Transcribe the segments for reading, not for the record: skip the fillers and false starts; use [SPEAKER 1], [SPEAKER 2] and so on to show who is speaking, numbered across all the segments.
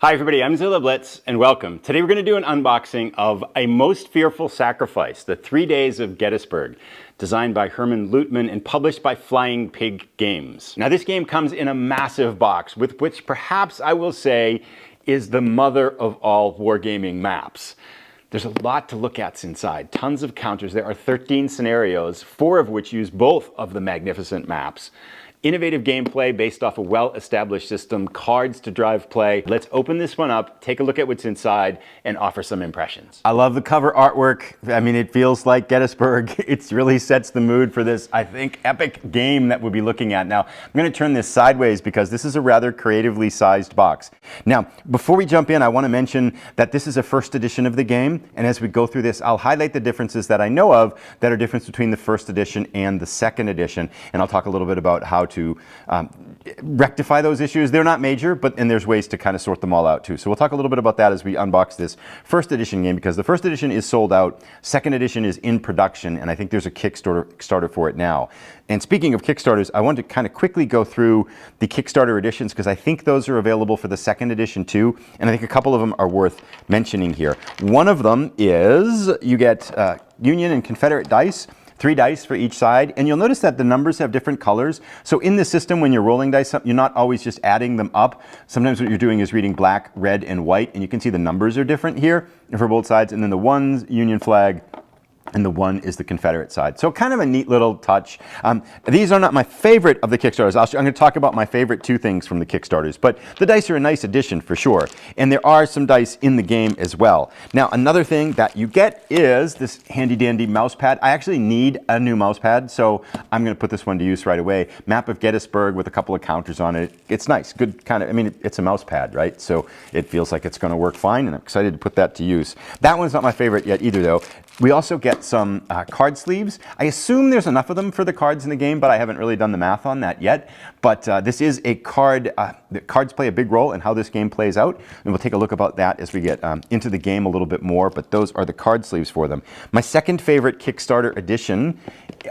[SPEAKER 1] Hi everybody, I'm Zilla Blitz and welcome. Today we're going to do an unboxing of A Most Fearful Sacrifice, The 3 Days of Gettysburg, designed by Hermann Luttmann and published by Flying Pig Games. Now this game comes in a massive box, with which perhaps I will say is the mother of all wargaming maps. There's a lot to look at inside, tons of counters. There are 13 scenarios, 4 of which use both of the magnificent maps. Innovative gameplay based off a well-established system, cards to drive play. Let's open this one up, take a look at what's inside, and offer some impressions. I love the cover artwork. I mean, it feels like Gettysburg. It really sets the mood for this, I think, epic game that we'll be looking at. Now, I'm going to turn this sideways because this is a rather creatively sized box. Now, before we jump in, I want to mention that this is a first edition of the game, and as we go through this, I'll highlight the differences that I know of that are different between the first edition and the second edition, and I'll talk a little bit about how to rectify those issues. They're not major, and there's ways to kind of sort them all out too. So we'll talk a little bit about that as we unbox this first edition game, because the first edition is sold out, second edition is in production, and I think there's a Kickstarter for it now. And speaking of Kickstarters, I want to kind of quickly go through the Kickstarter editions because I think those are available for the second edition too, and I think a couple of them are worth mentioning here. One of them is you get Union and Confederate dice, 3 dice for each side, and you'll notice that the numbers have different colors. So in this system, when you're rolling dice, you're not always just adding them up. Sometimes what you're doing is reading black, red, and white, and you can see the numbers are different here for both sides, and then the one's Union flag, and the one is the Confederate side. So kind of a neat little touch. These are not my favorite of the Kickstarters. I'm going to talk about my favorite 2 things from the Kickstarters, but the dice are a nice addition for sure. And there are some dice in the game as well. Now, another thing that you get is this handy dandy mouse pad. I actually need a new mouse pad, so I'm going to put this one to use right away. Map of Gettysburg with a couple of counters on it. It's nice, good kind of, I mean, it's a mouse pad, right? So it feels like it's going to work fine, and I'm excited to put that to use. That one's not my favorite yet either, though. We also get some card sleeves. I assume there's enough of them for the cards in the game, but I haven't really done the math on that yet. But this is a card, the cards play a big role in how this game plays out, and we'll take a look about that as we get into the game a little bit more, but those are the card sleeves for them. My second favorite Kickstarter edition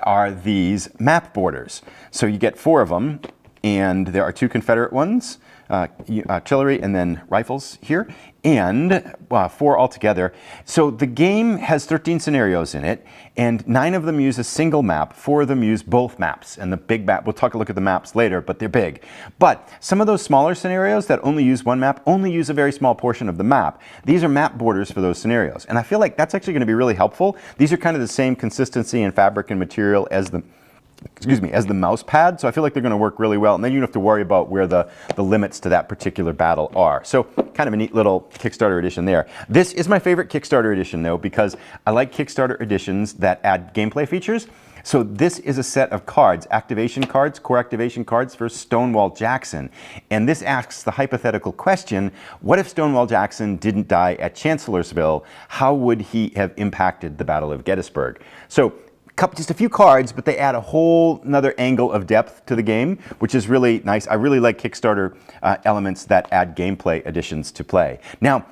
[SPEAKER 1] are these map borders. So you get 4 of them, and there are 2 Confederate ones, artillery and then rifles here, and 4 altogether. So the game has 13 scenarios in it, and 9 of them use a single map, 4 of them use both maps, and the big map, we'll take a look at the maps later, but they're big. But some of those smaller scenarios that only use one map only use a very small portion of the map. These are map borders for those scenarios, and I feel like that's actually going to be really helpful. These are kind of the same consistency and fabric and material as the as the mouse pad, so I feel like they're going to work really well, and then you don't have to worry about where the limits to that particular battle are. So kind of a neat little Kickstarter edition there. This is my favorite Kickstarter edition though, because I like Kickstarter editions that add gameplay features. So this is a set of cards, activation cards, core activation cards for Stonewall Jackson. And this asks the hypothetical question, what if Stonewall Jackson didn't die at Chancellorsville? How would he have impacted the Battle of Gettysburg? So just a few cards, but they add a whole another angle of depth to the game, which is really nice. I really like Kickstarter elements that add gameplay additions to play. Now,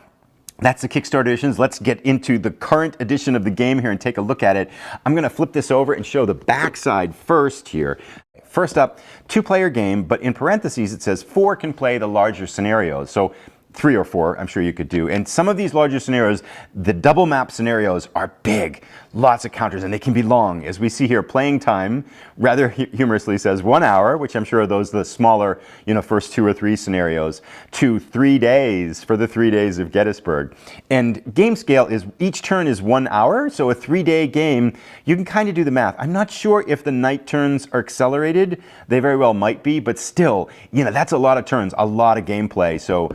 [SPEAKER 1] that's the Kickstarter editions. Let's get into the current edition of the game here and take a look at it. I'm going to flip this over and show the backside first here. First up, 2-player game, but in parentheses it says 4 can play the larger scenarios. So 3 or 4, I'm sure you could do. And some of these larger scenarios, the double map scenarios are big, lots of counters, and they can be long. As we see here, playing time rather humorously says 1 hour, which I'm sure are those the smaller, first 2 or 3 scenarios, to 3 days for the 3 days of Gettysburg. And game scale is each turn is 1 hour, so a 3-day game, you can kind of do the math. I'm not sure if the night turns are accelerated. They very well might be, but still, that's a lot of turns, a lot of gameplay. So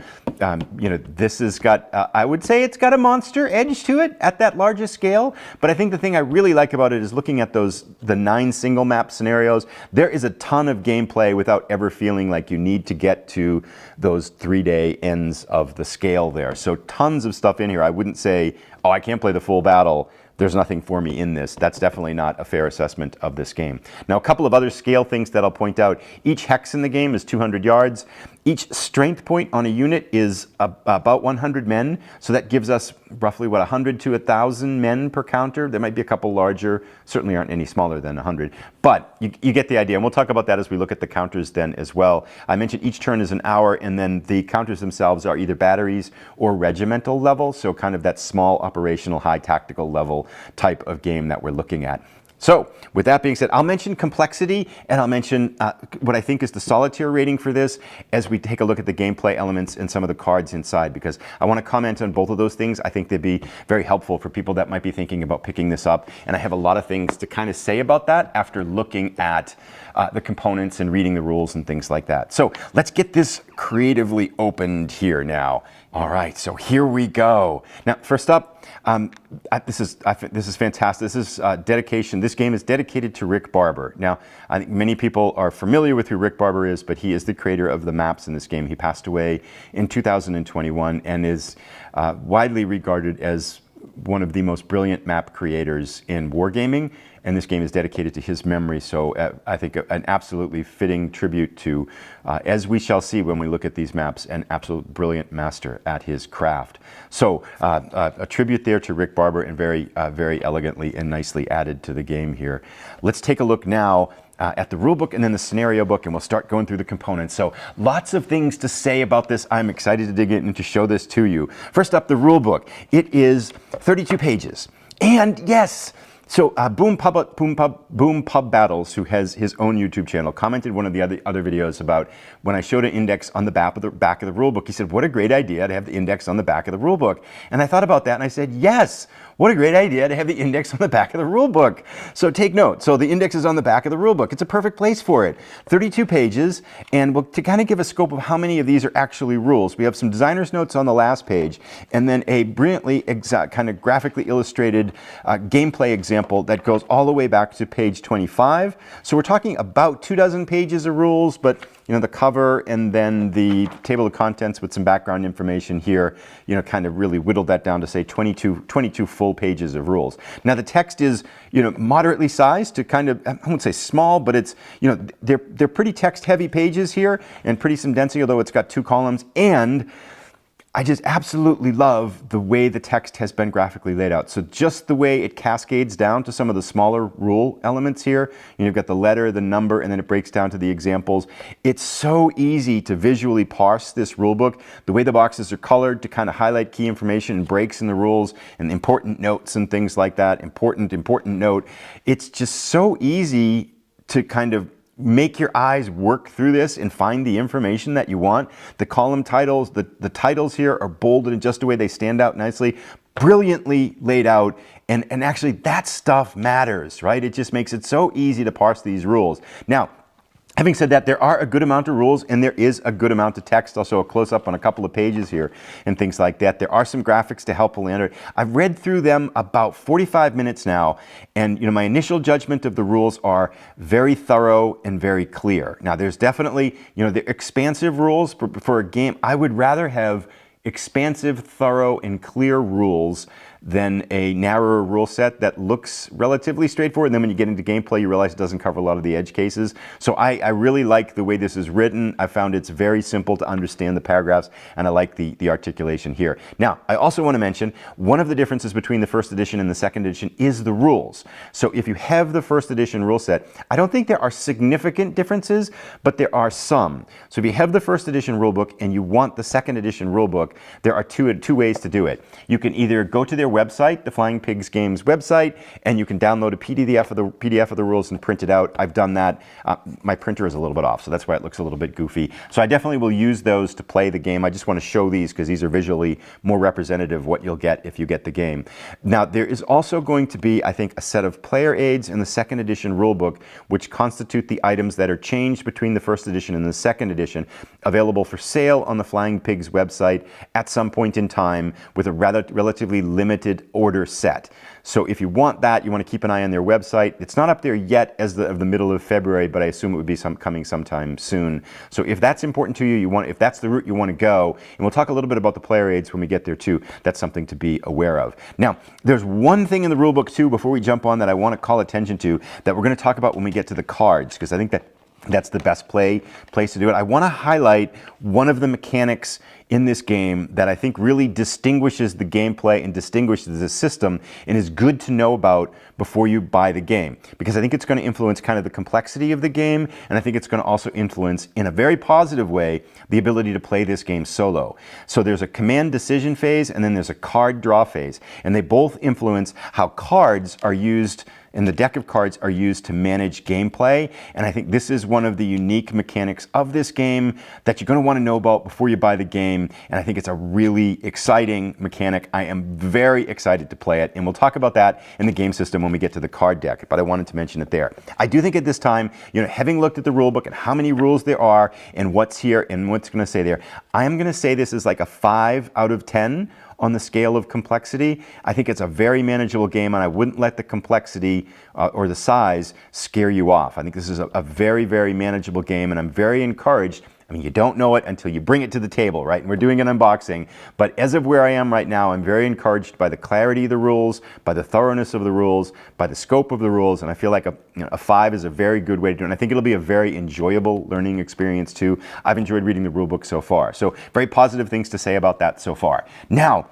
[SPEAKER 1] this has got, I would say it's got a monster edge to it at that largest scale, but I think the thing I really like about it is looking at the 9 single map scenarios. There is a ton of gameplay without ever feeling like you need to get to those 3-day ends of the scale there. So tons of stuff in here. I wouldn't say, oh, I can't play the full battle. There's nothing for me in this. That's definitely not a fair assessment of this game. Now, a couple of other scale things that I'll point out. Each hex in the game is 200 yards, Each strength point on a unit is about 100 men, so that gives us roughly, what, 100 to 1,000 men per counter. There might be a couple larger, certainly aren't any smaller than 100, but you get the idea, and we'll talk about that as we look at the counters then as well. I mentioned each turn is an hour, and then the counters themselves are either batteries or regimental level, so kind of that small operational, high tactical level type of game that we're looking at. So, with that being said, I'll mention complexity, and I'll mention what I think is the solitaire rating for this as we take a look at the gameplay elements and some of the cards inside, because I want to comment on both of those things. I think they'd be very helpful for people that might be thinking about picking this up, and I have a lot of things to kind of say about that after looking at the components and reading the rules and things like that. So, let's get this creatively opened here now. All right, so here we go. Now, first up, this is fantastic. This is dedication. This game is dedicated to Rick Barber. Now, I think many people are familiar with who Rick Barber is, but he is the creator of the maps in this game. He passed away in 2021 and is widely regarded as one of the most brilliant map creators in wargaming, and this game is dedicated to his memory, so I think an absolutely fitting tribute to, as we shall see when we look at these maps, an absolute brilliant master at his craft. So a tribute there to Rick Barber, and very elegantly and nicely added to the game here. Let's take a look now at the rulebook and then the scenario book, and we'll start going through the components. So lots of things to say about this. I'm excited to dig in and to show this to you. First up, the rulebook. It is 32 pages. And yes, so Boom Pub Battles, who has his own YouTube channel, commented one of the other videos about when I showed an index on the back of the rulebook. He said, what a great idea to have the index on the back of the rulebook. And I thought about that and I said, yes, what a great idea to have the index on the back of the rulebook. So take note. So the index is on the back of the rulebook. It's a perfect place for it. 32 pages, and to kind of give a scope of how many of these are actually rules, we have some designer's notes on the last page, and then a brilliantly kind of graphically illustrated gameplay example that goes all the way back to page 25. So we're talking about 24 pages of rules, but you know, the cover and then the table of contents with some background information here, you know, kind of really whittled that down to say 22 full pages of rules. Now the text is, you know, moderately sized to kind of, I won't say small, but it's, you know, they're pretty text heavy pages here and pretty some density, although it's got 2 columns, and I just absolutely love the way the text has been graphically laid out. So just the way it cascades down to some of the smaller rule elements here. You know, you've got the letter, the number, and then it breaks down to the examples. It's so easy to visually parse this rule book. The way the boxes are colored to kind of highlight key information and breaks in the rules and important notes and things like that. Important note. It's just so easy to kind of make your eyes work through this and find the information that you want. The column titles, the titles here are bolded in just the way they stand out nicely, brilliantly laid out, and actually that stuff matters, right? It just makes it so easy to parse these rules. Now, having said that, there are a good amount of rules and there is a good amount of text, also a close-up on a couple of pages here and things like that. There are some graphics to help Lander. I've read through them about 45 minutes now, and you know, my initial judgment of the rules are very thorough and very clear. Now there's definitely, you know, the expansive rules for a game. I would rather have expansive, thorough, and clear rules than a narrower rule set that looks relatively straightforward. And then when you get into gameplay, you realize it doesn't cover a lot of the edge cases. So I really like the way this is written. I found it's very simple to understand the paragraphs, and I like the articulation here. Now, I also want to mention one of the differences between the first edition and the second edition is the rules. So if you have the first edition rule set, I don't think there are significant differences, but there are some. So if you have the first edition rulebook and you want the second edition rulebook, there are two ways to do it. You can either go to their website, the Flying Pigs Games website, and you can download a PDF of the rules and print it out. I've done that. My printer is a little bit off, so that's why it looks a little bit goofy. So I definitely will use those to play the game. I just want to show these because these are visually more representative of what you'll get if you get the game. Now, there is also going to be, I think, a set of player aids in the second edition rulebook, which constitute the items that are changed between the first edition and the second edition, available for sale on the Flying Pigs website at some point in time with a relatively limited order set. So if you want that, you want to keep an eye on their website. It's not up there yet as of the middle of February, but I assume it would be coming sometime soon. So if that's important to you, if that's the route you want to go, and we'll talk a little bit about the player aids when we get there too, that's something to be aware of. Now, there's one thing in the rulebook too, before we jump on, that I want to call attention to, that we're going to talk about when we get to the cards, because I think that that's the best place to do it. I want to highlight one of the mechanics in this game that I think really distinguishes the gameplay and distinguishes the system and is good to know about before you buy the game, because I think it's going to influence kind of the complexity of the game, and I think it's going to also influence, in a very positive way, the ability to play this game solo. So there's a command decision phase and then there's a card draw phase, and they both influence how cards are used, and the deck of cards are used to manage gameplay. And I think this is one of the unique mechanics of this game that you're going to want to know about before you buy the game. And I think it's a really exciting mechanic. I am very excited to play it, and we'll talk about that in the game system when we get to the card deck, but I wanted to mention it there. I do think at this time, having looked at the rule book and how many rules there are and what's here and what's going to say there, I am going to say this is like a 5 out of 10 on the scale of complexity. I think it's a very manageable game, and I wouldn't let the complexity or the size scare you off. I think this is a very, very manageable game, and I'm very encouraged. I mean, you don't know it until you bring it to the table, right? And we're doing an unboxing, but as of where I am right now, I'm very encouraged by the clarity of the rules, by the thoroughness of the rules, by the scope of the rules, and I feel like a 5 is a very good way to do it. And I think it'll be a very enjoyable learning experience too. I've enjoyed reading the rule book so far. So very positive things to say about that so far. Now,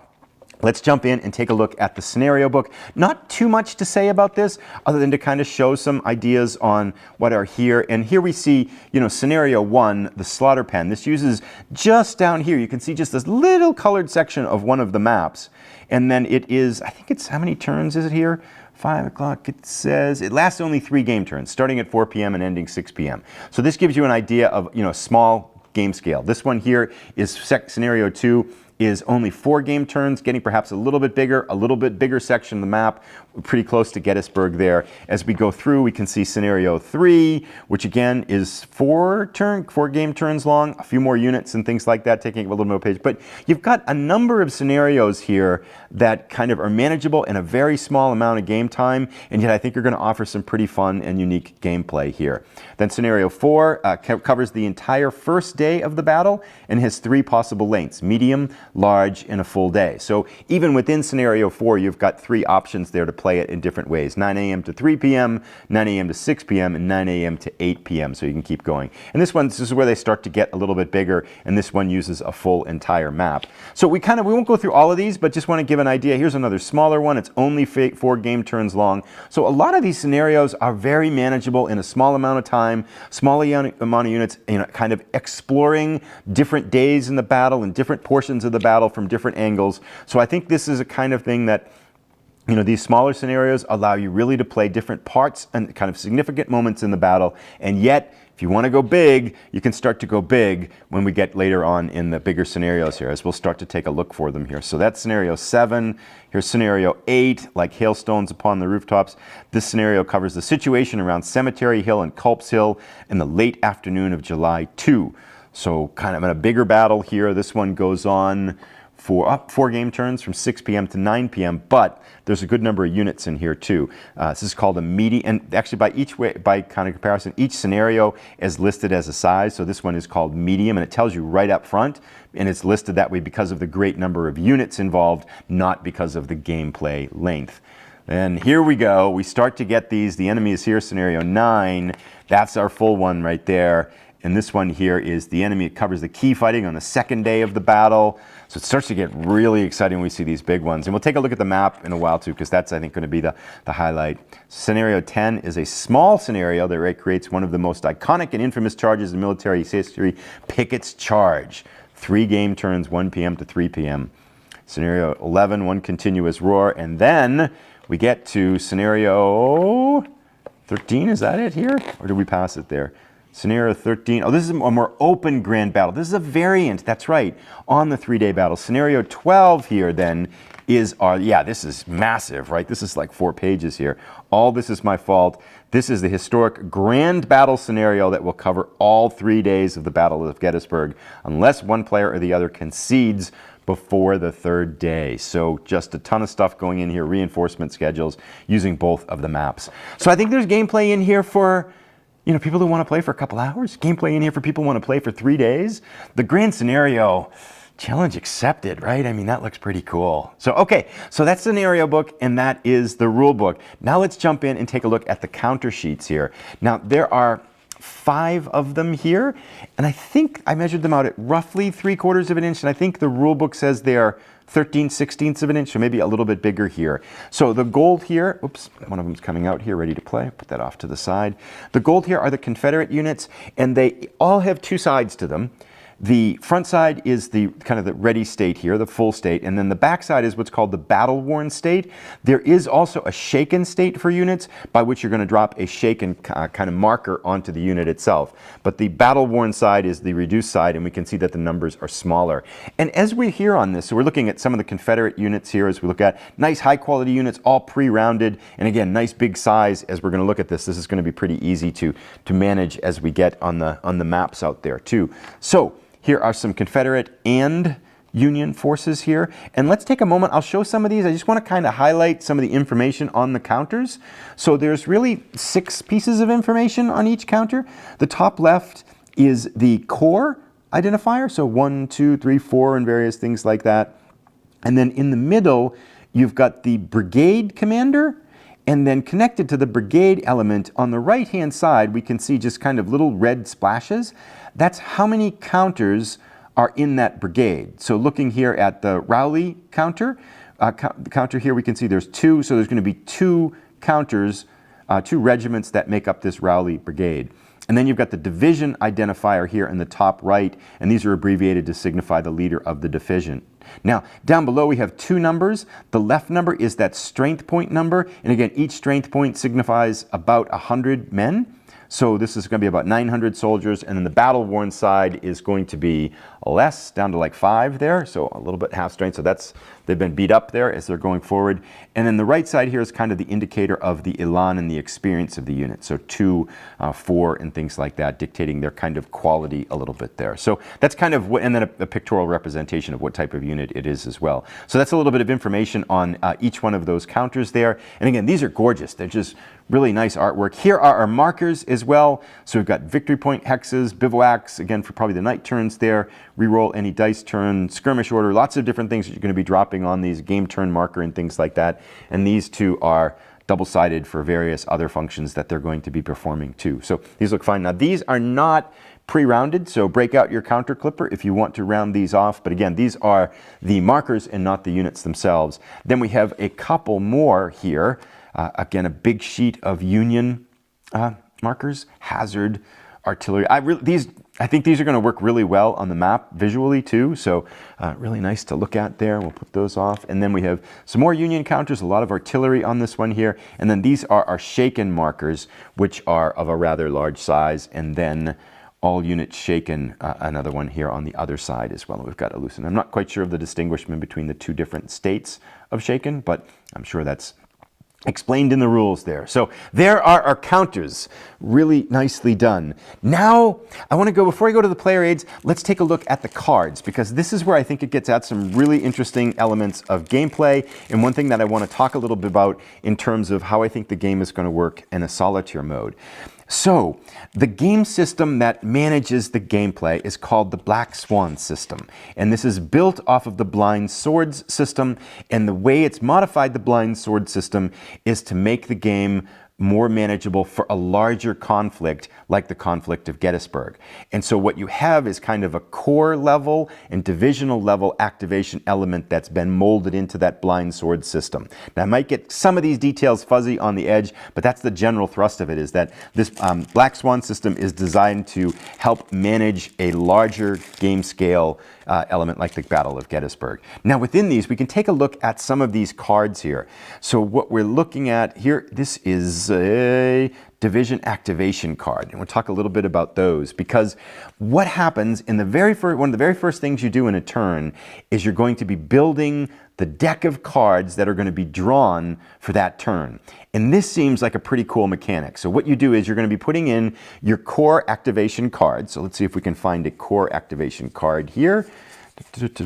[SPEAKER 1] let's jump in and take a look at the scenario book. Not too much to say about this other than to kind of show some ideas on what are here. And here we see, scenario 1, the slaughter pen. This uses just down here, you can see just this little colored section of one of the maps. And then it is, I think it's, how many turns is it here? 5 o'clock, it says, it lasts only 3 game turns, starting at 4 p.m. and ending 6 p.m. So this gives you an idea of, small game scale. This one here is scenario 2. Is only 4 game turns, getting perhaps a little bit bigger section of the map, pretty close to Gettysburg there. As we go through, we can see scenario 3, which again is 4 game turns long, a few more units and things like that, taking a little more page. But you've got a number of scenarios here that kind of are manageable in a very small amount of game time, and yet I think you're going to offer some pretty fun and unique gameplay here. Then scenario 4 covers the entire first day of the battle and has 3 possible lengths: medium, large, and a full day. So even within scenario 4, you've got 3 options there to play it in different ways: 9 a.m. to 3 p.m., 9 a.m. to 6 p.m., and 9 a.m. to 8 p.m. So you can keep going. And this is where they start to get a little bit bigger, and this one uses a full entire map. So we won't go through all of these, but just want to give an idea. Here's another smaller one. It's only 4 game turns long. So a lot of these scenarios are very manageable in a small amount of time, small amount of units, kind of exploring different days in the battle and different portions of the battle from different angles. So I think this is a kind of thing that, these smaller scenarios allow you really to play different parts and kind of significant moments in the battle. And yet, if you want to go big, you can start to go big when we get later on in the bigger scenarios here, as we'll start to take a look for them here. So that's scenario 7. Here's scenario 8, like hailstones upon the rooftops. This scenario covers the situation around Cemetery Hill and Culp's Hill in the late afternoon of July 2. So kind of in a bigger battle here. This one goes on for 4 game turns from 6 p.m. to 9 p.m., but there's a good number of units in here too. This is called a medium, and actually by kind of comparison, each scenario is listed as a size. So this one is called medium, and it tells you right up front, and it's listed that way because of the great number of units involved, not because of the gameplay length. And here we go. We start to get these. The enemy is here, scenario 9. That's our full one right there. And this one here is the enemy. It covers the key fighting on the second day of the battle. So it starts to get really exciting when we see these big ones. And we'll take a look at the map in a while too, because that's, I think, going to be the highlight. Scenario 10 is a small scenario that recreates one of the most iconic and infamous charges in military history, Pickett's Charge. 3 game turns, 1 p.m. to 3 p.m. Scenario 11, 1 continuous roar. And then we get to scenario 13. Is that it here? Or did we pass it there? Scenario 13, this is a more open grand battle. This is a variant, that's right, on the 3-day battle. Scenario 12 here then is this is massive, right? This is like 4 pages here. All This Is My Fault. This is the historic grand battle scenario that will cover all 3 days of the Battle of Gettysburg, unless one player or the other concedes before the 3rd day. So just a ton of stuff going in here, reinforcement schedules, using both of the maps. So I think there's gameplay in here for people who want to play for a couple hours. Gameplay in here for people who want to play for 3 days. The grand scenario, challenge accepted, right? I mean, that looks pretty cool. So, okay, so that's the scenario book, and that is the rule book. Now let's jump in and take a look at the counter sheets here. Now, there are 5 of them here, and I think I measured them out at roughly 3/4 of an inch, and I think the rule book says they are 13/16 of an inch, so maybe a little bit bigger here. So the gold here, oops, one of them's coming out here ready to play. Put that off to the side. The gold here are the Confederate units, and they all have 2 sides to them. The front side is the kind of the ready state here, the full state, and then the back side is what's called the battle-worn state. There is also a shaken state for units, by which you're going to drop a shaken kind of marker onto the unit itself. But the battle-worn side is the reduced side, and we can see that the numbers are smaller. And as we're here on this, so we're looking at some of the Confederate units here as we look at nice high-quality units, all pre-rounded, and again, nice big size. As we're going to look at this, this is going to be pretty easy to manage as we get on the maps out there too. So here are some Confederate and Union forces here. And let's take a moment. I'll show some of these. I just want to kind of highlight some of the information on the counters. So there's really 6 pieces of information on each counter. The top left is the corps identifier. So 1, 2, 3, 4, and various things like that. And then in the middle, you've got the brigade commander. And then connected to the brigade element on the right-hand side, we can see just kind of little red splashes. That's how many counters are in that brigade. So looking here at the Rowley counter, counter here, we can see there's 2. So there's going to be 2 counters, 2 regiments that make up this Rowley brigade. And then you've got the division identifier here in the top right, and these are abbreviated to signify the leader of the division. Now, down below we have 2 numbers. The left number is that strength point number, and again, each strength point signifies about 100 men. So this is going to be about 900 soldiers, and then the battle-worn side is going to be less, down to like 5 there, so a little bit half strength. So that's, they've been beat up there as they're going forward. And then the right side here is kind of the indicator of the elan and the experience of the unit. So 2, 4, and things like that, dictating their kind of quality a little bit there. So that's kind of what, and then a pictorial representation of what type of unit it is as well. So that's a little bit of information on each one of those counters there. And again, these are gorgeous. They're just really nice artwork. Here are our markers as well. So we've got victory point hexes, bivouacs, again for probably the night turns there, reroll any dice turn, skirmish order, lots of different things that you're going to be dropping on these, game turn marker and things like that. And these 2 are double-sided for various other functions that they're going to be performing too. So these look fine. Now these are not pre-rounded, so break out your counter clipper if you want to round these off. But again, these are the markers and not the units themselves. Then we have a couple more here. Again, a big sheet of Union markers, hazard, artillery. I think these are going to work really well on the map visually too. So really nice to look at there. We'll put those off. And then we have some more Union counters, a lot of artillery on this one here. And then these are our shaken markers, which are of a rather large size. And then all units shaken, another one here on the other side as well. We've got a loosen. I'm not quite sure of the distinguishment between the 2 different states of shaken, but I'm sure that's explained in the rules there. So there are our counters, really nicely done. Now, I want to go, before I go to the player aids, let's take a look at the cards, because this is where I think it gets at some really interesting elements of gameplay, and one thing that I want to talk a little bit about in terms of how I think the game is going to work in a solitaire mode. So, the game system that manages the gameplay is called the Black Swan system. And this is built off of the Blind Swords system. And the way it's modified the Blind Sword system is to make the game more manageable for a larger conflict like the conflict of Gettysburg. And so what you have is kind of a core level and divisional level activation element that's been molded into that Blind Sword system. Now I might get some of these details fuzzy on the edge, but that's the general thrust of it, is that this Black Swan system is designed to help manage a larger game scale element like the Battle of Gettysburg. Now within these, we can take a look at some of these cards here. So what we're looking at here, this is a division activation card, and we'll talk a little bit about those, because what happens in the one of the very first things you do in a turn is you're going to be building the deck of cards that are going to be drawn for that turn. And this seems like a pretty cool mechanic. So what you do is you're going to be putting in your core activation card. So let's see if we can find a core activation card here.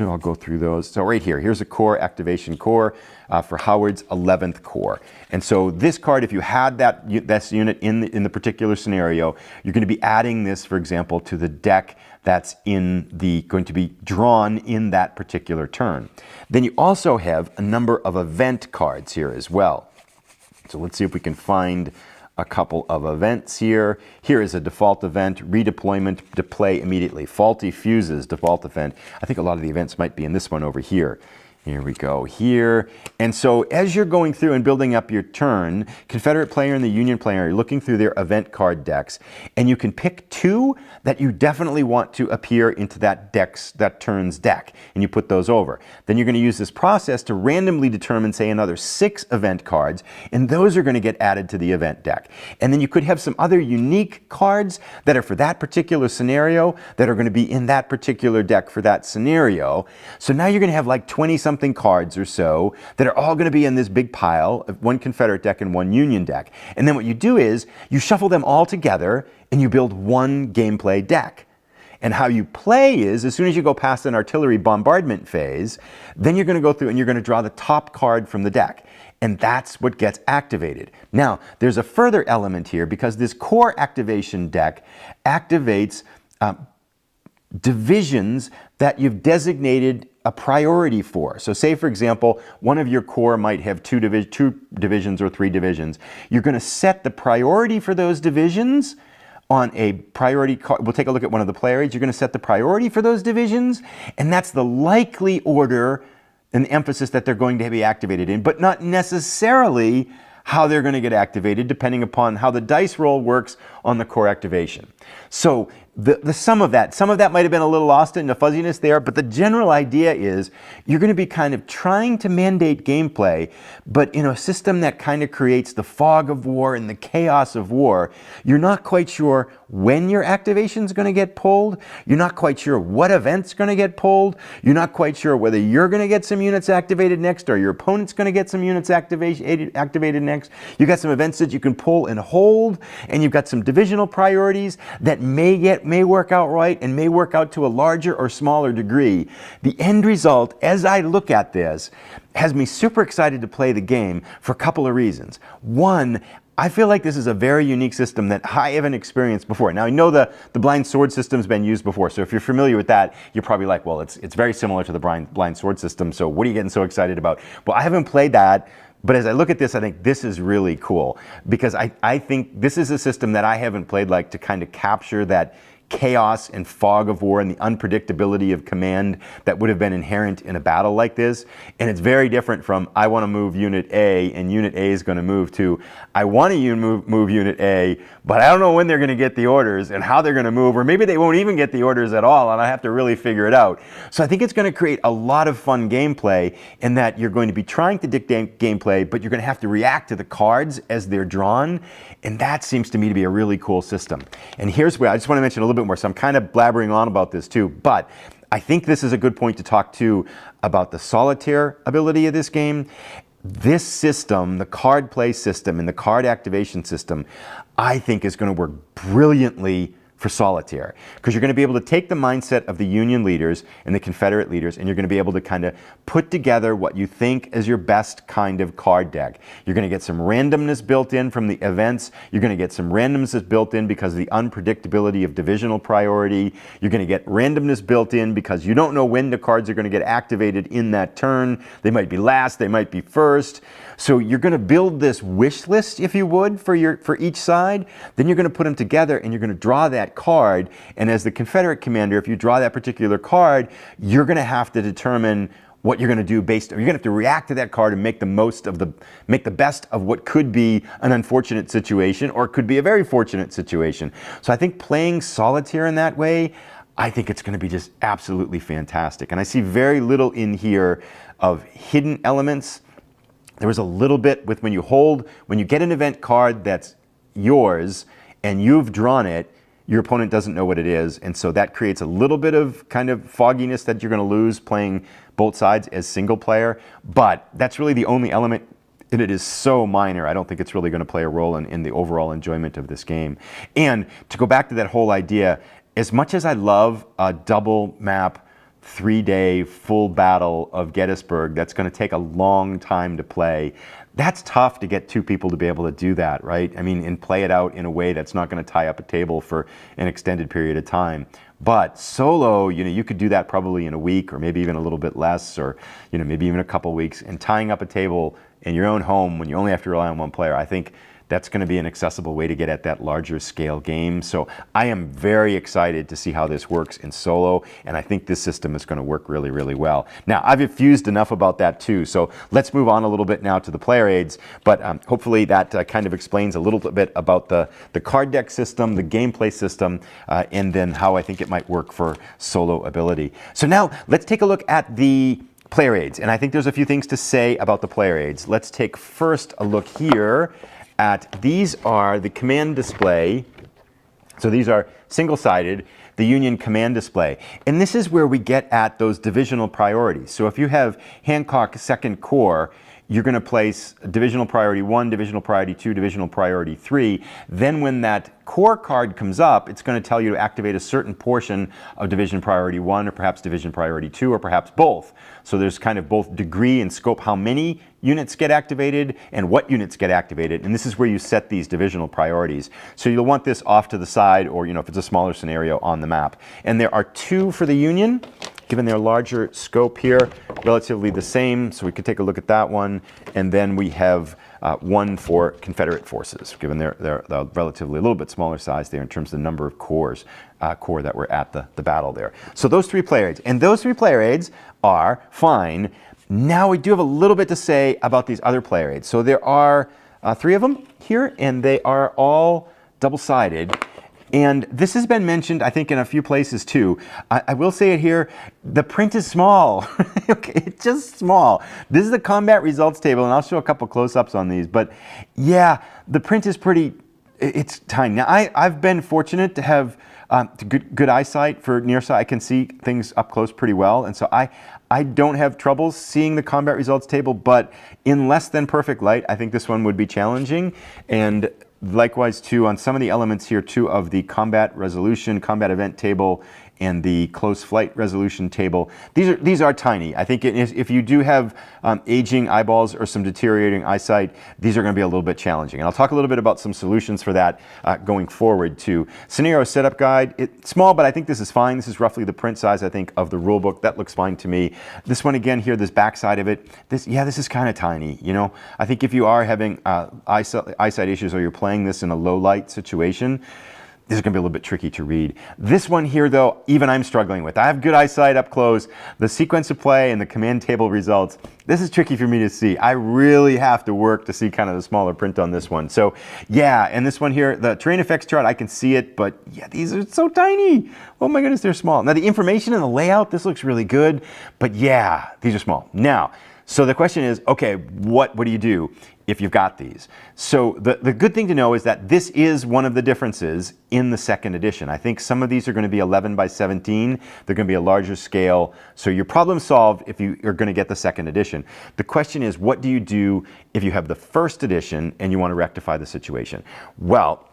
[SPEAKER 1] I'll go through those. So right here, here's a core activation core for Howard's 11th Corps. And so this card, if you had this unit in the particular scenario, you're going to be adding this, for example, to the deck that's going to be drawn in that particular turn. Then you also have a number of event cards here as well. So let's see if we can find a couple of events here. Here is a default event, redeployment, deploy immediately. Faulty fuses, default event. I think a lot of the events might be in this one over here. Here we go here. And so as you're going through and building up your turn, Confederate player and the Union player are looking through their event card decks, and you can pick two that you definitely want to appear into that turn's deck, and you put those over. Then you're going to use this process to randomly determine, say, another 6 event cards, and those are going to get added to the event deck. And then you could have some other unique cards that are for that particular scenario that are going to be in that particular deck for that scenario. So now you're going to have like 20-something cards or so that are all going to be in this big pile of one Confederate deck and one Union deck. And then what you do is you shuffle them all together and you build one gameplay deck. And how you play is, as soon as you go past an artillery bombardment phase, then you're going to go through and you're going to draw the top card from the deck. And that's what gets activated. Now, there's a further element here because this core activation deck activates divisions that you've designated a priority for. So say, for example, one of your corps might have two divisions or 3 divisions. You're going to set the priority for those divisions on a priority card. We'll take a look at one of the player aids. You're going to set the priority for those divisions, and that's the likely order and emphasis that they're going to be activated in, but not necessarily how they're going to get activated, depending upon how the dice roll works on the core activation. So the sum of that might have been a little lost in the fuzziness there, but the general idea is you're going to be kind of trying to mandate gameplay, but in a system that kind of creates the fog of war and the chaos of war. You're not quite sure when your activation is going to get pulled. You're not quite sure what event's going to get pulled. You're not quite sure whether you're going to get some units activated next or your opponent's going to get some units activated next. You've got some events that you can pull and hold, and you've got some divisional priorities that may work out right and may work out to a larger or smaller degree. The end result, as I look at this, has me super excited to play the game for a couple of reasons. One, I feel like this is a very unique system that I haven't experienced before. Now, I know the blind sword system's been used before, so if you're familiar with that, you're probably like, well, it's very similar to the blind sword system, so what are you getting so excited about? Well, I haven't played that, but as I look at this, I think this is really cool, because I think this is a system that I haven't played like to kind of capture that chaos and fog of war and the unpredictability of command that would have been inherent in a battle like this. And it's very different from, I want to move unit A and unit A is going to move to, I want to move unit A, but I don't know when they're going to get the orders and how they're going to move, or maybe they won't even get the orders at all and I have to really figure it out. So I think it's going to create a lot of fun gameplay in that you're going to be trying to dictate gameplay, but you're going to have to react to the cards as they're drawn. And that seems to me to be a really cool system. And here's where I just want to mention a little bit more. So I'm kind of blabbering on about this too, but I think this is a good point to talk to about the solitaire ability of this game. This system, the card play system and the card activation system, I think is going to work brilliantly for solitaire, because you're going to be able to take the mindset of the Union leaders and the Confederate leaders, and you're going to be able to kind of put together what you think is your best kind of card deck. You're going to get some randomness built in from the events. You're going to get some randomness built in because of the unpredictability of divisional priority. You're going to get randomness built in because you don't know when the cards are going to get activated in that turn. They might be last, they might be first. So you're going to build this wish list, if you would, for each side. Then you're going to put them together and you're going to draw that card. And as the Confederate commander, if you draw that particular card, you're going to have to determine what you're going to do based on, you're going to have to react to that card and make the best of what could be an unfortunate situation or could be a very fortunate situation. So I think playing solitaire in that way, I think it's going to be just absolutely fantastic. And I see very little in here of hidden elements. There was a little bit with when you get an event card that's yours and you've drawn it, your opponent doesn't know what it is, and so that creates a little bit of kind of fogginess that you're going to lose playing both sides as single player, but that's really the only element, and it is so minor, I don't think it's really going to play a role in the overall enjoyment of this game. And to go back to that whole idea, as much as I love a double map 3-day full battle of Gettysburg that's going to take a long time to play, that's tough to get 2 people to be able to do that, right? I mean, and play it out in a way that's not going to tie up a table for an extended period of time. But solo, you could do that probably in a week or maybe even a little bit less, or maybe even a couple weeks. And tying up a table in your own home when you only have to rely on one player, I think that's going to be an accessible way to get at that larger scale game. So I am very excited to see how this works in solo, and I think this system is going to work really, really well. Now, I've effused enough about that too, so let's move on a little bit now to the player aids, but hopefully that kind of explains a little bit about the card deck system, the gameplay system, and then how I think it might work for solo ability. So now let's take a look at the player aids, and I think there's a few things to say about the player aids. Let's take first a look here at, these are the command display. So these are single-sided, the Union command display. And this is where we get at those divisional priorities. So if you have Hancock 2nd Corps, you're going to place divisional priority 1, divisional priority 2, divisional priority 3. Then when that Corps card comes up, it's going to tell you to activate a certain portion of division priority 1, or perhaps division priority 2, or perhaps both. So there's kind of both degree and scope, how many units get activated and what units get activated. And this is where you set these divisional priorities. So you'll want this off to the side, or if it's a smaller scenario, on the map. And there are 2 for the Union. Given their larger scope here, relatively the same, so we could take a look at that one. And then we have 1 for Confederate forces, given they're relatively a little bit smaller size there in terms of the number of corps that were at the battle there. So those 3 player aids, and those 3 player aids are fine. Now we do have a little bit to say about these other player aids. So there are 3 of them here, and they are all double-sided. And this has been mentioned, I think, in a few places too. I will say it here, the print is small. Okay, it's just small. This is the combat results table, and I'll show a couple close-ups on these. But yeah, the print is it's tiny. Now, I've been fortunate to have good eyesight for near sight. I can see things up close pretty well. And so I don't have trouble seeing the combat results table, but in less than perfect light, I think this one would be challenging. And likewise, too, on some of the elements here, too, of the combat resolution, combat event table, and the close flight resolution table, these are tiny. I think if you do have aging eyeballs or some deteriorating eyesight, these are going to be a little bit challenging. And I'll talk a little bit about some solutions for that going forward, too. Scenario setup guide, it's small, but I think this is fine. This is roughly the print size, I think, of the rule book. That looks fine to me. This one, again, here, this back side of it, this is kind of tiny. I think if you are having eyesight issues, or you're playing this in a low light situation, this is going to be a little bit tricky to read. This one here, though, even I'm struggling with. I have good eyesight up close. The sequence of play and the command table results, this is tricky for me to see. I really have to work to see kind of the smaller print on this one. So yeah, and this one here, the terrain effects chart, I can see it, but yeah, these are so tiny. Oh my goodness, they're small. Now the information and the layout, this looks really good, but yeah, these are small. Now, so the question is, okay, what do you do if you've got these? So the good thing to know is that this is one of the differences in the 2nd edition. I think some of these are going to be 11 by 17. They're going to be a larger scale. So your problem solved if you are going to get the 2nd edition. The question is, what do you do if you have the 1st edition and you want to rectify the situation? Well,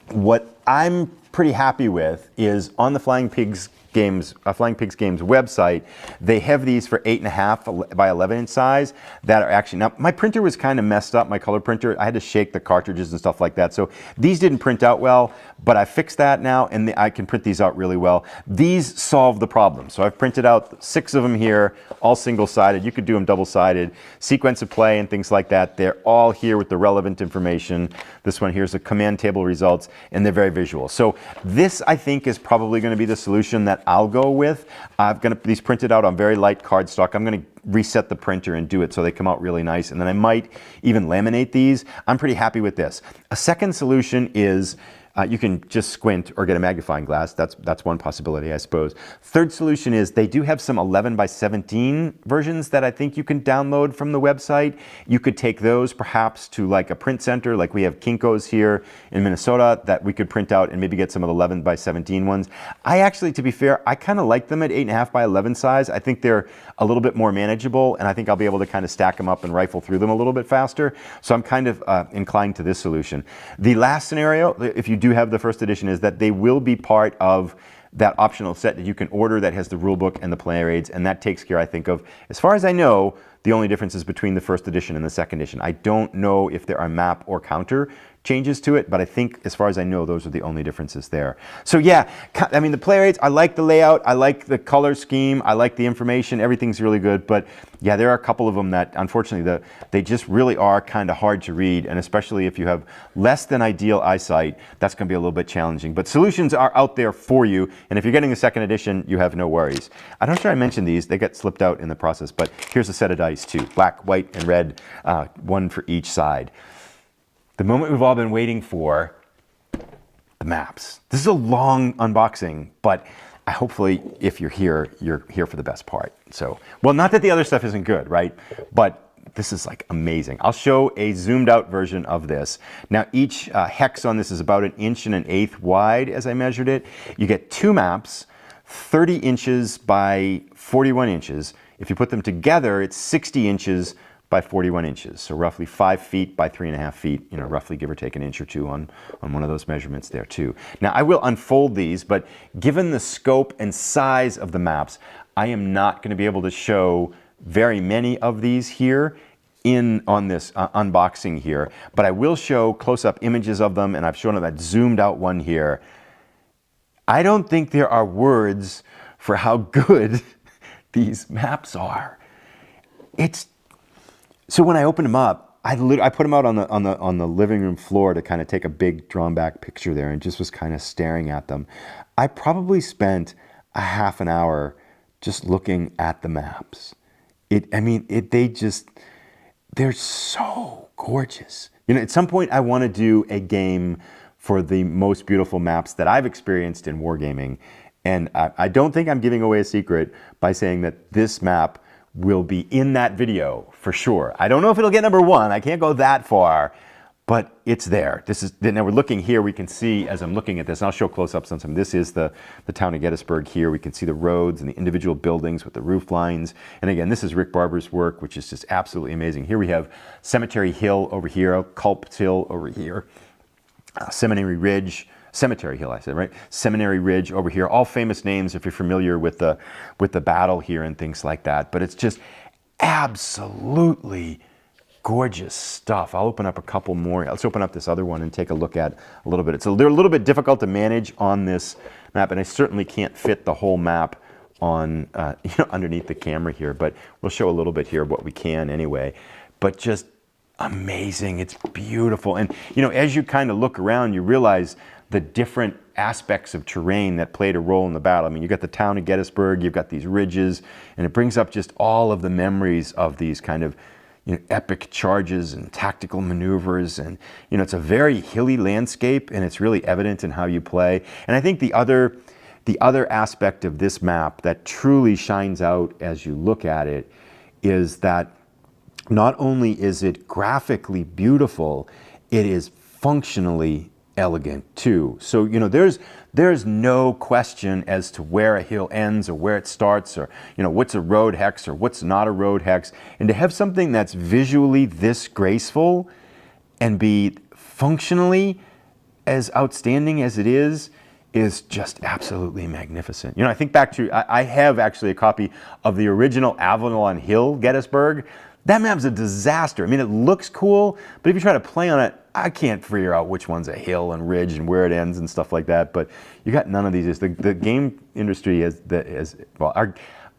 [SPEAKER 1] what I'm pretty happy with is on the Flying Pigs Games website, they have these for 8.5 by 11 inch size that are actually, now my printer was kind of messed up, my color printer. I had to shake the cartridges and stuff like that. So these didn't print out well, but I fixed that now, and I can print these out really well. These solve the problem. So I've printed out 6 of them here, all single-sided. You could do them double-sided. Sequence of play and things like that. They're all here with the relevant information. This one here is the command table results, and they're very visual. So this, I think, is probably going to be the solution that I'll go with. I've got these printed out on very light cardstock. I'm going to reset the printer and do it so they come out really nice, and then I might even laminate these. I'm pretty happy with this. A second solution is you can just squint or get a magnifying glass. That's one possibility, I suppose. Third solution is they do have some 11 by 17 versions that I think you can download from the website. You could take those perhaps to like a print center, like we have Kinko's here in Minnesota, that we could print out and maybe get some of the 11 by 17 ones. I actually, to be fair, I kind of like them at 8.5 by 11 size. I think they're a little bit more manageable, and I think I'll be able to kind of stack them up and rifle through them a little bit faster. So I'm kind of inclined to this solution. The last scenario, if you do have the 1st edition, is that they will be part of that optional set that you can order that has the rulebook and the player aids, and that takes care, I think, of, as far as I know, the only differences between the 1st edition and the 2nd edition. I don't know if there are map or counter changes to it, but I think, as far as I know, those are the only differences there. So yeah, I mean, the play rates, I like the layout, I like the color scheme, I like the information, everything's really good, but yeah, there are a couple of them that, unfortunately, they just really are kind of hard to read, and especially if you have less than ideal eyesight, that's going to be a little bit challenging. But solutions are out there for you, and if you're getting the second edition, you have no worries. I'm not sure I mentioned these, they got slipped out in the process, but here's a set of dice too, black, white, and red, one for each side. The moment we've all been waiting for, the maps. This is a long unboxing, but hopefully if you're here for the best part. So, well, not that the other stuff isn't good, right? But this is like amazing. I'll show a zoomed out version of this. Now each hex on this is about 1 1/8 inches wide as I measured it. You get 2 maps, 30 inches by 41 inches. If you put them together, it's 60 inches by 41 inches, so roughly 5 feet by 3.5 feet, you know, roughly give or take an inch or two on one of those measurements there too. Now I will unfold these, but given the scope and size of the maps, I am not going to be able to show very many of these here on this unboxing here, but I will show close-up images of them, and I've shown that zoomed out one here. I don't think there are words for how good these maps are. So when I opened them up, I put them out on the living room floor to kind of take a big drawn back picture there, and just was kind of staring at them. I probably spent a half an hour just looking at the maps. They're so gorgeous. You know, at some point I want to do a game for the most beautiful maps that I've experienced in wargaming, and I don't think I'm giving away a secret by saying that this map will be in that video for sure. I don't know if it'll get #1. I can't go that far, but it's there. Now we're looking here, we can see as I'm looking at this, and I'll show close-ups on some. This is the town of Gettysburg here. We can see the roads and the individual buildings with the roof lines. And again, this is Rick Barber's work, which is just absolutely amazing. Here we have Cemetery Hill over here, Culp's Hill over here, Cemetery Hill, I said, right? Seminary Ridge over here, all famous names if you're familiar with the battle here and things like that. But it's just absolutely gorgeous stuff. I'll open up a couple more. Let's open up this other one and take a look at a little bit. They're a little bit difficult to manage on this map, and I certainly can't fit the whole map on underneath the camera here, but we'll show a little bit here what we can anyway. But just amazing. It's beautiful. And you know, as you kind of look around, you realize the different aspects of terrain that played a role in the battle. I mean, you've got the town of Gettysburg, you've got these ridges, and it brings up just all of the memories of these kind of, you know, epic charges and tactical maneuvers. And, you know, it's a very hilly landscape, and it's really evident in how you play. And I think the other aspect of this map that truly shines out as you look at it is that not only is it graphically beautiful, it is functionally elegant too. So, you know, there's no question as to where a hill ends or where it starts, or, you know, what's a road hex or what's not a road hex. And to have something that's visually this graceful and be functionally as outstanding as it is just absolutely magnificent. You know, I think back to, I have actually a copy of the original Avalon Hill, Gettysburg. That map's a disaster. I mean, it looks cool, but if you try to play on it, I can't figure out which one's a hill and ridge and where it ends and stuff like that. But you got none of these. The game industry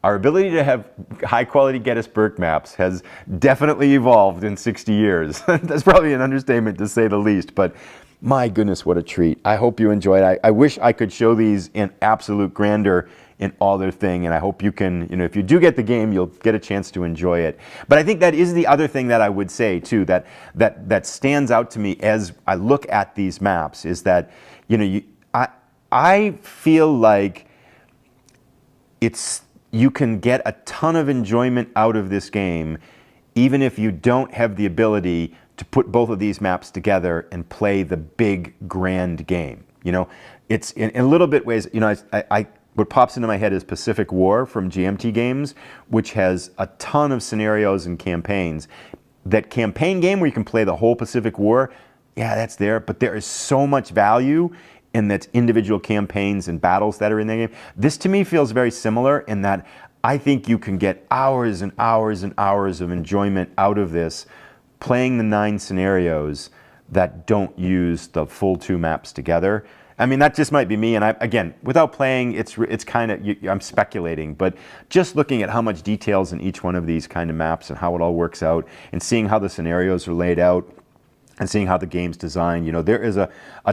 [SPEAKER 1] our ability to have high quality Gettysburg maps has definitely evolved in 60 years. That's probably an understatement to say the least, but my goodness, what a treat. I hope you enjoyed it. I wish I could show these in absolute grandeur in all their thing, and I hope you can, you know, if you do get the game, you'll get a chance to enjoy it. But I think that is the other thing that I would say too, that stands out to me as I look at these maps, is that, you know, I feel like you can get a ton of enjoyment out of this game, even if you don't have the ability to put both of these maps together and play the big grand game. You know, it's in a little bit ways, you know, what pops into my head is Pacific War from GMT Games, which has a ton of scenarios and campaigns. That campaign game where you can play the whole Pacific War, yeah, that's there, but there is so much value in that individual campaigns and battles that are in the game. This to me feels very similar in that I think you can get hours and hours and hours of enjoyment out of this, playing the 9 scenarios
[SPEAKER 2] that don't use the full 2 maps together. I mean, that just might be me, and again, without playing, it's kind of, I'm speculating, but just looking at how much details in each one of these kind of maps and how it all works out, and seeing how the scenarios are laid out, and seeing how the game's designed, you know, there is a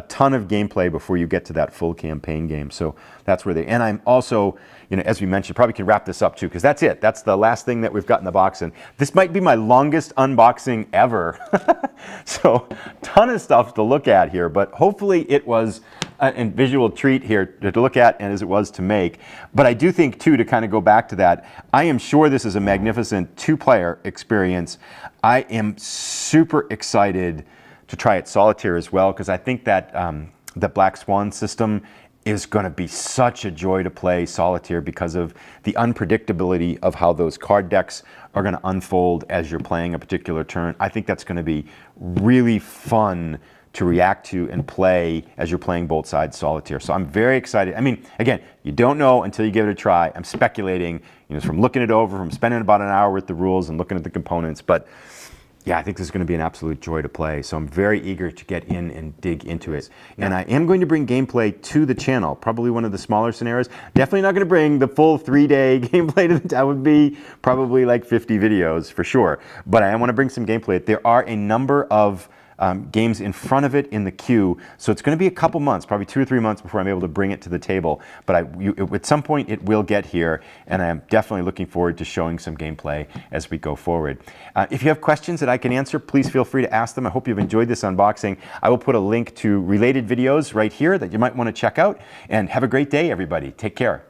[SPEAKER 2] ton of gameplay before you get to that full campaign game. So that's where and I'm also, you know, as we mentioned, probably can wrap this up too, because that's it. That's the last thing that we've got in the box, and this might be my longest unboxing ever. So, ton of stuff to look at here, but hopefully it was a visual treat here to look at, and as it was to make. But I do think too, to kind of go back to that, I am sure this is a magnificent 2-player experience. I am super excited to try it solitaire as well, because I think that the Black Swan system is going to be such a joy to play solitaire because of the unpredictability of how those card decks are going to unfold as you're playing a particular turn. I think that's going to be really fun to react to and play as you're playing both sides solitaire. So I'm very excited. I mean, again, you don't know until you give it a try. I'm speculating, you know, from looking it over, from spending about an hour with the rules and looking at the components, but yeah, I think this is going to be an absolute joy to play. So I'm very eager to get in and dig into it. And I am going to bring gameplay to the channel, probably one of the smaller scenarios. Definitely not going to bring the full 3-day gameplay to that would be probably like 50 videos for sure. But I want to bring some gameplay. There are a number of games in front of it in the queue, so it's going to be a couple months, probably 2 or 3 months before I'm able to bring it to the table, but at some point it will get here, and I am definitely looking forward to showing some gameplay as we go forward. If you have questions that I can answer, please feel free to ask them. I hope you've enjoyed this unboxing. I will put a link to related videos right here that you might want to check out, and have a great day, everybody. Take care.